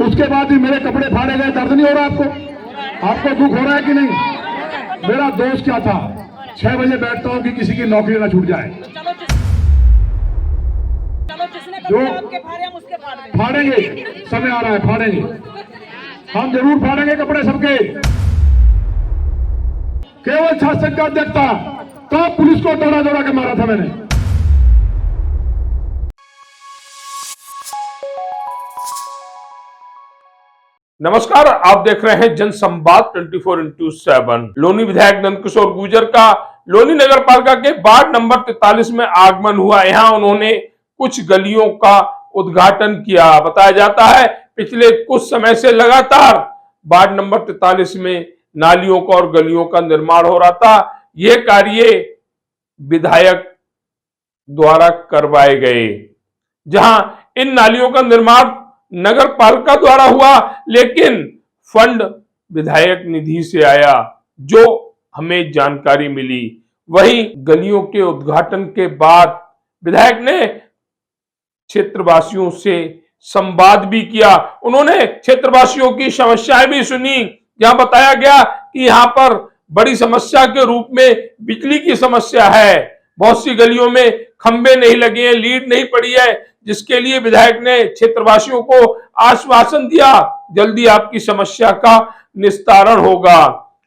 उसके बाद भी मेरे कपड़े फाड़े गए, दर्द नहीं हो रहा आपको? आपको दुख हो रहा है कि नहीं? मेरा दोस्त क्या था, 6 बजे बैठता हूं कि किसी की नौकरी ना छूट जाए। जो फाड़ेंगे, समय आ रहा है, फाड़ेंगे, हम जरूर फाड़ेंगे कपड़े सबके। केवल शासक का अध्यक्ष था तो पुलिस को दौड़ा दौड़ा के मारा था मैंने। नमस्कार, आप देख रहे हैं जनसंवाद 24x7। लोनी विधायक नंदकिशोर गुर्जर का लोनी नगर पालिका के वार्ड नंबर 43 में आगमन हुआ। यहां उन्होंने कुछ गलियों का उद्घाटन किया। बताया जाता है पिछले कुछ समय से लगातार वार्ड नंबर 43 में नालियों का और गलियों का निर्माण हो रहा था। ये कार्य विधायक द्वारा करवाए गए, जहां इन नालियों का निर्माण नगर पालिका द्वारा हुआ, लेकिन फंड विधायक निधि से आया, जो हमें जानकारी मिली। वहीं गलियों के उद्घाटन के बाद विधायक ने क्षेत्रवासियों से संवाद भी किया। उन्होंने क्षेत्रवासियों की समस्याएं भी सुनी, जहां बताया गया कि यहां पर बड़ी समस्या के रूप में बिजली की समस्या है। बहुत सी गलियों में खंबे नहीं लगे हैं, लीड नहीं पड़ी है, जिसके लिए विधायक ने क्षेत्रवासियों को आश्वासन दिया जल्दी आपकी समस्या का निस्तारण होगा।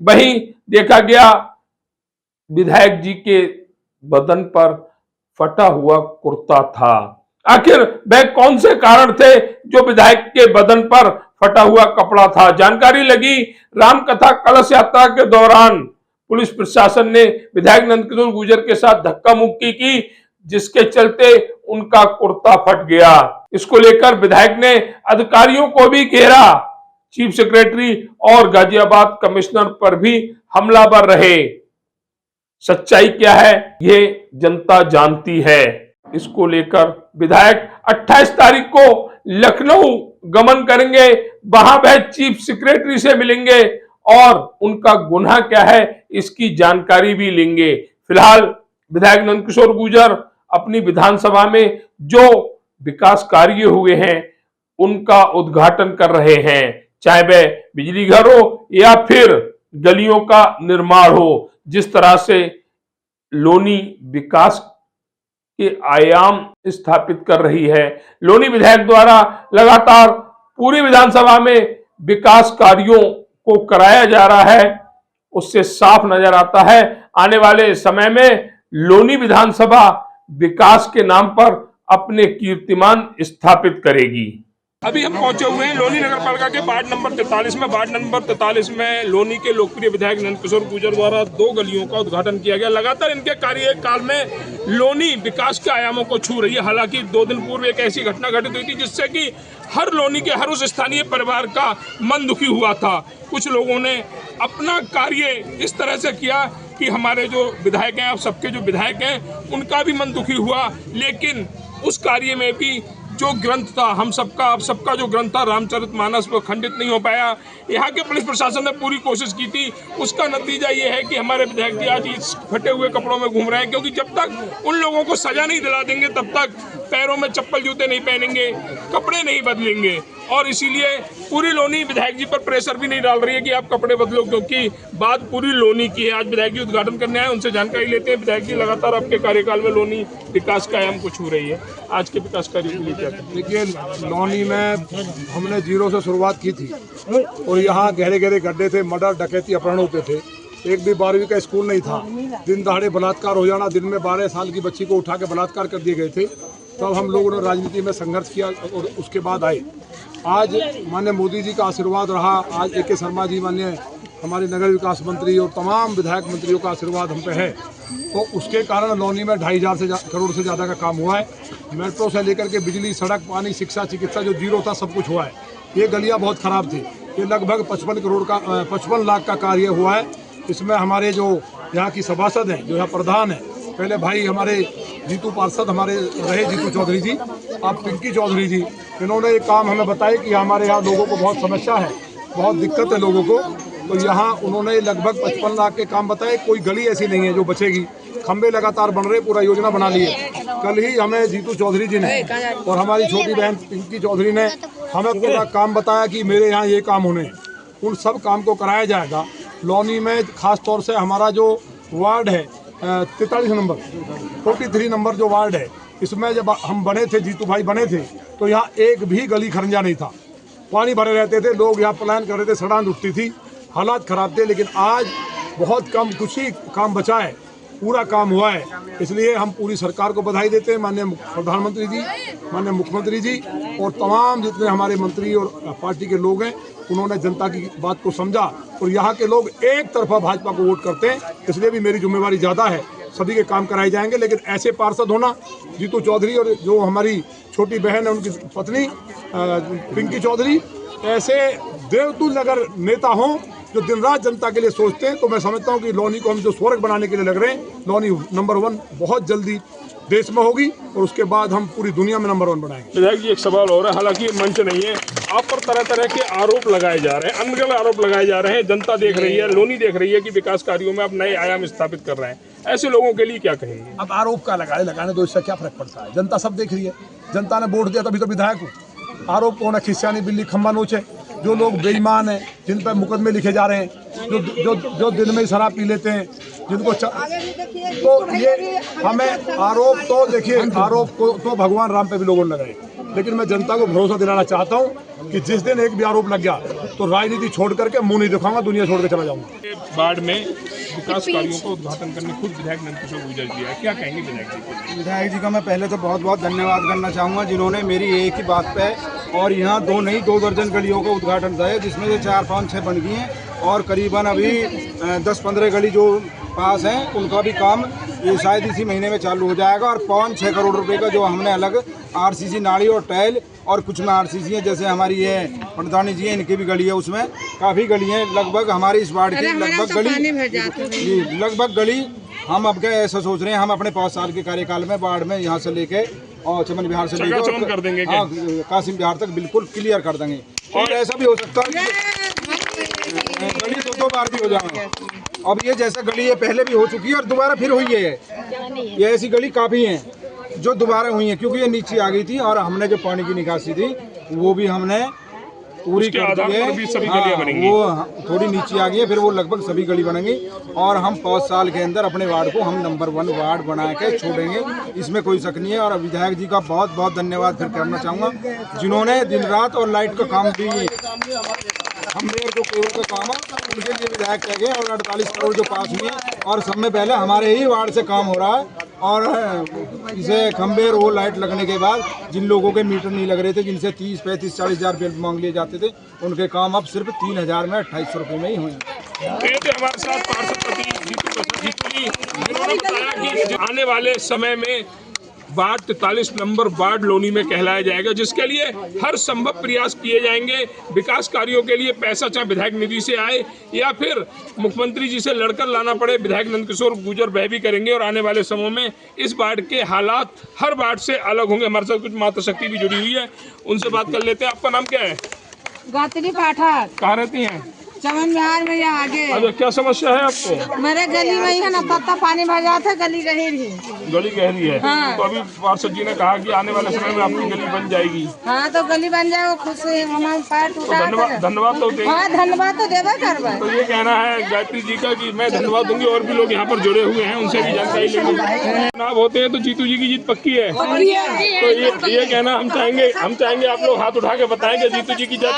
वहीं देखा गया विधायक जी के बदन पर फटा हुआ कुर्ता था। आखिर वह कौन से कारण थे जो विधायक के बदन पर फटा हुआ कपड़ा था? जानकारी लगी रामकथा कलश यात्रा के दौरान पुलिस प्रशासन ने विधायक नंदकिशोर गुर्जर के साथ धक्का मुक्की की, जिसके चलते उनका कुर्ता फट गया। इसको लेकर विधायक ने अधिकारियों को भी घेरा। चीफ सेक्रेटरी और गाजियाबाद कमिश्नर पर भी हमलावर रहे। सच्चाई क्या है ये जनता जानती है। इसको लेकर विधायक 28 तारीख को लखनऊ गमन करेंगे। वहां वह चीफ सेक्रेटरी से मिलेंगे और उनका गुनाह क्या है इसकी जानकारी भी लेंगे। फिलहाल विधायक नंदकिशोर गुर्जर अपनी विधानसभा में जो विकास कार्य हुए हैं उनका उद्घाटन कर रहे हैं, चाहे वह बिजली घर हो या फिर गलियों का निर्माण हो। जिस तरह से लोनी विकास के आयाम स्थापित कर रही है, लोनी विधायक द्वारा लगातार पूरी विधानसभा में विकास कार्यों को कराया जा रहा है, उससे साफ नजर आता है आने वाले समय में लोनी विधानसभा विकास के नाम पर अपने कीर्तिमान स्थापित करेगी। अभी हम पहुंचे हुए हैं लोनी नगर पालिका के वार्ड नंबर 43 में। वार्ड नंबर 43 में लोनी के लोकप्रिय विधायक नंदकिशोर गुर्जर द्वारा 2 गलियों का उद्घाटन किया गया। लगातार इनके कार्यकाल में लोनी विकास के आयामों को छू रही है। हालांकि 2 दिन पूर्व एक ऐसी घटना घटित हुई थी जिससे कि हर लोनी के हर उस स्थानीय परिवार का मन दुखी हुआ था। कुछ लोगों ने अपना कार्य इस तरह से किया कि हमारे जो विधायक हैं, आप सबके जो विधायक हैं, उनका भी मन दुखी हुआ, लेकिन उस कार्य में भी जो ग्रंथ था, हम सबका आप सबका जो ग्रंथ था रामचरितमानस, वो खंडित नहीं हो पाया। यहाँ के पुलिस प्रशासन ने पूरी कोशिश की थी। उसका नतीजा ये है कि हमारे विधायक जी आज इस फटे हुए कपड़ों में घूम रहे हैं, क्योंकि जब तक उन लोगों को सजा नहीं दिला देंगे तब तक पैरों में चप्पल जूते नहीं पहनेंगे, कपड़े नहीं बदलेंगे। और इसीलिए पूरी लोनी विधायक जी पर प्रेशर भी नहीं डाल रही है कि आप कपड़े बदलो, क्योंकि बात पूरी लोनी की है। आज विधायक जी उद्घाटन करने आए, उनसे जानकारी लेते हैं। विधायक जी, लगातार आपके कार्यकाल में लोनी विकास का आयाम को छू रही है, आज के विकास कार्य के लिए क्या? देखिए, लोनी में हमने 0 से शुरुआत की थी और यहाँ गहरे गहरे गड्ढे थे, मर्डर डकैती अपहरण होते थे। एक भी 12वीं का स्कूल नहीं था। दिन दहाड़े बलात्कार हो जाना, दिन में 12 साल की बच्ची को उठा के बलात्कार कर दिए गए थे। तब हम लोगों ने राजनीति में संघर्ष किया और उसके बाद आए। आज माननीय मोदी जी का आशीर्वाद रहा। आज AK शर्मा जी माननीय हमारे नगर विकास मंत्री और तमाम विधायक मंत्रियों का आशीर्वाद हम पे है, तो उसके कारण लोनी में 2,500 करोड़ से ज़्यादा का काम हुआ है। मेट्रो से लेकर के बिजली, सड़क, पानी, शिक्षा, चिकित्सा, जो 0 था सब कुछ हुआ है। ये गलियाँ बहुत ख़राब थी। ये लगभग 55 लाख का कार्य हुआ है। इसमें हमारे जो यहाँ की सभासद हैं, जो यहाँ प्रधान हैं, पहले भाई हमारे जीतू पार्षद हमारे रहे, जीतू चौधरी जी, अब पिंकी चौधरी जी, इन्होंने एक काम हमें बताया कि हमारे यहाँ लोगों को बहुत समस्या है, बहुत दिक्कत है लोगों को। तो यहाँ उन्होंने लगभग 55 लाख के काम बताए। कोई गली ऐसी नहीं है जो बचेगी। खंबे लगातार बन रहे, पूरा योजना बना ली है। कल ही हमें जीतू चौधरी जी ने और हमारी छोटी बहन पिंकी चौधरी ने हमें पूरा काम बताया कि मेरे यहाँ ये काम होने, उन सब काम को कराया जाएगा। लौनी में खास तौर से हमारा जो वार्ड है 43 नंबर 43 नंबर जो वार्ड है, इसमें जब हम बने थे, जीतू भाई बने थे, तो यहाँ एक भी गली खरंजा नहीं था, पानी भरे रहते थे, लोग यहाँ पलायन कर रहे थे, सड़ान उठती थी, हालात खराब थे। लेकिन आज बहुत कम कुछ ही काम बचा है, पूरा काम हुआ है। इसलिए हम पूरी सरकार को बधाई देते हैं, माननीय प्रधानमंत्री जी, माननीय मुख्यमंत्री जी और तमाम जितने हमारे मंत्री और पार्टी के लोग हैं, उन्होंने जनता की बात को समझा और यहाँ के लोग एक तरफा भाजपा को वोट करते हैं। इसलिए भी मेरी जिम्मेवारी ज़्यादा है, सभी के काम कराए जाएंगे। लेकिन ऐसे पार्षद होना, जीतू चौधरी और जो हमारी छोटी बहन है उनकी पत्नी पिंकी चौधरी, ऐसे देवतुल्य अगर नेता हों जो दिन रात जनता के लिए सोचते हैं, तो मैं समझता हूं कि लौनी को हम जो स्वर्ग बनाने के लिए लग रहे हैं, लौनी नंबर 1 बहुत जल्दी देश में होगी और उसके बाद हम पूरी दुनिया में नंबर 1 बनाएंगे। विधायक जी, एक सवाल हो रहा है, हालांकि मंच नहीं है, आप पर तरह तरह के आरोप लगाए जा रहे हैं, अनगढ़ आरोप लगाए जा रहे हैं, जनता देख रही है, लोनी देख रही है कि विकास कार्यों में आप नए आयाम स्थापित कर रहे हैं, ऐसे लोगों के लिए क्या कहेंगे? अब आरोप का लगाने दो, इससे क्या फर्क पड़ता है? जनता सब देख रही है, जनता ने वोट दिया तभी तो विधायक हूँ। आरोप कौन है? खिस्सानी बिल्ली खम्बा नोचे, जो लोग बेईमान हैं, जिन पर मुकदमे लिखे जा रहे हैं, जो दिन में शराब पी लेते हैं, जिनको तो ये हमें आरोप तो देखिए, आरोप को तो भगवान राम पे भी लोगों ने लगाए, लेकिन मैं जनता को भरोसा दिलाना चाहता हूं कि जिस दिन एक भी आरोप लग गया तो राजनीति छोड़ करके मुंह नहीं दिखाऊंगा, दुनिया छोड़ के चला जाऊंगा। बाढ़ में विकास कार्यों का उद्घाटन करने खुद विधायक नंदकिशोर गुर्जर जी है, क्या कहेंगे विधायक जी को? विधायक जी का मैं पहले तो बहुत बहुत धन्यवाद करना चाहूँगा, जिन्होंने मेरी एक ही बात पे और यहाँ 2 दर्जन गलियों का उद्घाटन किया है, जिसमें से 4, 5, 6 बन गई हैं और करीबन अभी 10-15 गली जो पास हैं उनका भी काम ये शायद इसी महीने में चालू हो जाएगा। और 5-6 करोड़ रुपए का जो हमने अलग आरसीसी नाली और टाइल और कुछ में आरसीसी है, जैसे हमारी ये प्रधानी जी है, इनकी भी गली है, उसमें काफ़ी गली हैं, लगभग हमारी इस वार्ड की लगभग गली हम अब क्या ऐसा सोच रहे हैं, हम अपने 5 साल के कार्यकाल में बाढ़ में यहाँ से लेके और चमन बिहार से लेकर कर देंगे, हाँ कासिम बिहार तक बिल्कुल क्लियर कर देंगे। और ऐसा भी हो सकता है गली 2 बार भी हो जाएगा। अब ये जैसा गली ये पहले भी हो चुकी है और दोबारा फिर हुई है, ये ऐसी गली काफ़ी हैं जो दोबारा हुई हैं, क्योंकि ये नीचे आ गई थी और हमने जो पानी की निकासी थी वो भी हमने पूरी कर दी है। हाँ, वो थोड़ी नीचे आ गई है, फिर वो लगभग सभी गली बनेंगी और हम 5 साल के अंदर अपने वार्ड को हम नंबर 1 वार्ड बना के छोड़ेंगे, इसमें कोई शक नहीं है। और विधायक जी का बहुत बहुत धन्यवाद फिर करना चाहूँगा, जिन्होंने दिन रात और लाइट का काम भी, हम मेयर जो केबल का काम है उनके लिए विधायक कह गए और 48 करोड़ जो पास हुए और सब में पहले हमारे ही वार्ड से काम हो रहा है। और इसे खंबे और वो लाइट लगने के बाद जिन लोगों के मीटर नहीं लग रहे थे, जिनसे 30, 35, 40 हज़ार बिल मांग लिए जाते थे, उनके काम अब सिर्फ 3,000 में 2800 रुपये में ही हुए। हमारे साथ पार्षद जीतू जी, जिन्होंने बताया कि आने वाले समय में वार्ड 43 नंबर वार्ड लोनी में कहलाया जाएगा, जिसके लिए हर संभव प्रयास किए जाएंगे। विकास कार्यों के लिए पैसा चाहे विधायक निधि से आए या फिर मुख्यमंत्री जी से लड़कर लाना पड़े, विधायक नंदकिशोर गुर्जर वह भी करेंगे। और आने वाले समय में इस वार्ड के हालात हर वार्ड से अलग होंगे। हमारे साथ कुछ माता शक्ति भी जुड़ी हुई है, उनसे बात कर लेते हैं। आपका नाम क्या है? गायत्री पाठक। कहाँ रहती हैं? चमन बिहार में यहाँ आगे। अच्छा, क्या समस्या है आपको? मेरे गली में ही है ना, तब पानी भर जाता है, गली गहरी गली गहरी है। हाँ। तो अभी पार्षद जी ने कहा कि आने वाले समय में आपकी गली बन जाएगी। हाँ, तो गली बन जाए, खुद से हमारा पैर टूटा। धन्यवाद तो देंगे। हाँ, धन्यवाद तो देवे करवा। तो ये कहना है गायत्री जी का कि मैं धन्यवाद दूंगी, और भी लोग यहाँ पर जुड़े हुए हैं, उनसे भी जानकारी लेंगे। चुनाव होते हैं तो जीतू जी की जीत पक्की है। तो ये कहना हम चाहेंगे आप लोग हाथ उठा के बताएं कि जीतू जी की जीत।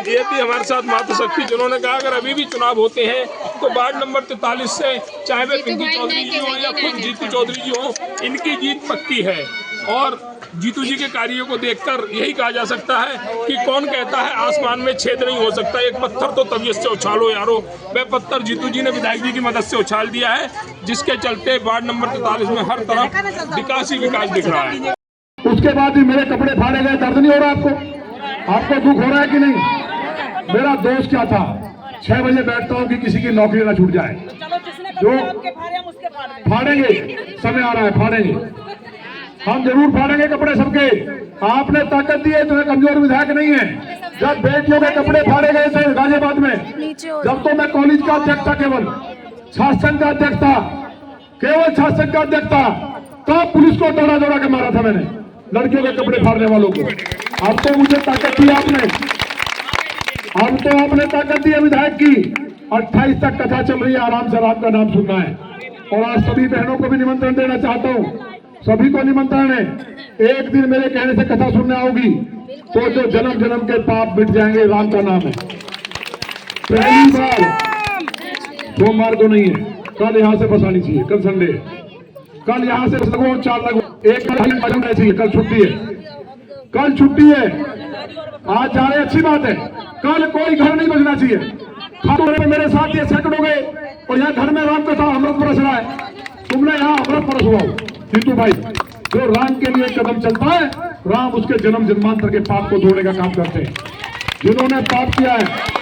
ये थी हमारे साथ माता शक्ति, जिन्होंने कहा अगर अभी भी चुनाव होते हैं तो वार्ड नंबर 43 से चाहे वे पिंकी चौधरी जी हो या खुद जीतू चौधरी जी हो, इनकी जीत पक्की है। और जीतू जी के कार्यों को देखकर यही कहा जा सकता है कि कौन कहता है आसमान में छेद नहीं हो सकता, एक पत्थर तो तबीयत से उछालो यारो। वह पत्थर जीतू जी ने विधायक जी की मदद से उछाल दिया है, जिसके चलते वार्ड नंबर 43 में हर तरफ विकास ही विकास दिख रहा है। उसके बाद भी मेरे कपड़े फाड़े गए, दर्द नहीं हो रहा आपको दुख हो रहा है कि नहीं? मेरा दोस्त क्या था, 6 बजे बैठता हूँ कि किसी की नौकरी ना छूट जाए। जो फाड़ेंगे, समय आ रहा है, फाड़ेंगे, हम जरूर फाड़ेंगे कपड़े सबके। आपने ताकत दी है, तुम्हें कमजोर विधायक नहीं है। जब बेटियों के कपड़े फाड़े गए थे गाजियाबाद में, जब तो मैं कॉलेज का अध्यक्ष था, केवल शासन का अध्यक्ष था, तब पुलिस को दौड़ा दौड़ा के मारा था मैंने। लड़कियों के कपड़े फाड़ने वालों को। अब तो मुझे ताकत दी आपने, अब तो आपने ताकत दी है विधायक की। 28 तक कथा चल रही है, आराम से रात का नाम सुनना है। और आज सभी बहनों को भी निमंत्रण देना चाहता हूँ, सभी को निमंत्रण है। एक दिन मेरे कहने से कथा सुनने आओगी तो जो जन्म जन्म के पाप मिट जाएंगे, राम का नाम है। पहली बार सोमवार को नहीं है, कल यहाँ से बस आनी चाहिए, कल संडे है, कल यहाँ से लगो 4 लगो, एक बजना चाहिए, कल छुट्टी है, कल छुट्टी है। आज जा रहे अच्छी बात है, कल कोई घर नहीं बजना चाहिए। खाटू मेरे साथ ये सैकड़ों गए और यहाँ घर में राम कथा अमृत बरस रहा है, तुमने यहाँ अमृत बरस हुआ जीतू भाई। जो राम के लिए कदम चलता है, राम उसके जन्म जन्मांतर के पाप को धोने का काम करते हैं। जिन्होंने पाप किया है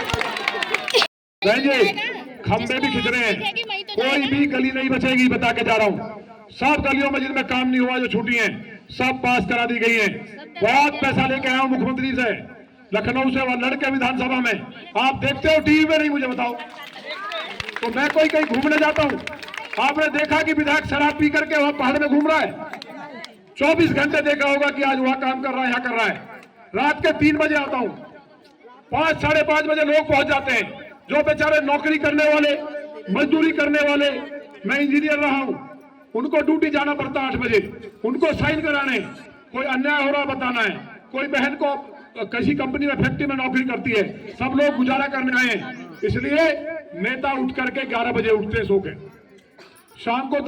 खंबे भी खिंच रहे हैं, कोई भी गली नहीं बचेगी, बता के जा रहा हूँ। सब गलियों में जिनमें काम नहीं हुआ, जो छुट्टी है, सब पास करा दी गई है। बहुत पैसा लेके आया हूँ मुख्यमंत्री से, लखनऊ से, वह लड़के विधानसभा में। आप देखते हो टीवी में, नहीं मुझे बताओ तो मैं कोई कहीं घूमने जाता हूँ, आपने देखा कि विधायक शराब पी करके वहां पहाड़ में घूम रहा है? 24 घंटे देखा होगा कि आज वहां काम कर रहा है, यहाँ कर रहा है। रात के 3 बजे आता हूँ, 5 साढ़े 5 बजे लोग पहुंच जाते हैं, जो बेचारे नौकरी करने वाले, मजदूरी करने वाले। मैं इंजीनियर रहा हूं, उनको ड्यूटी जाना पड़ता 8 बजे, उनको साइन कराने, कोई अन्याय हो रहा बताना है, कोई बहन को किसी कंपनी में, फैक्ट्री में नौकरी करती है, सब लोग गुजारा करने आए हैं। इसलिए नेता उठ करके 11 बजे उठते सो के, शाम को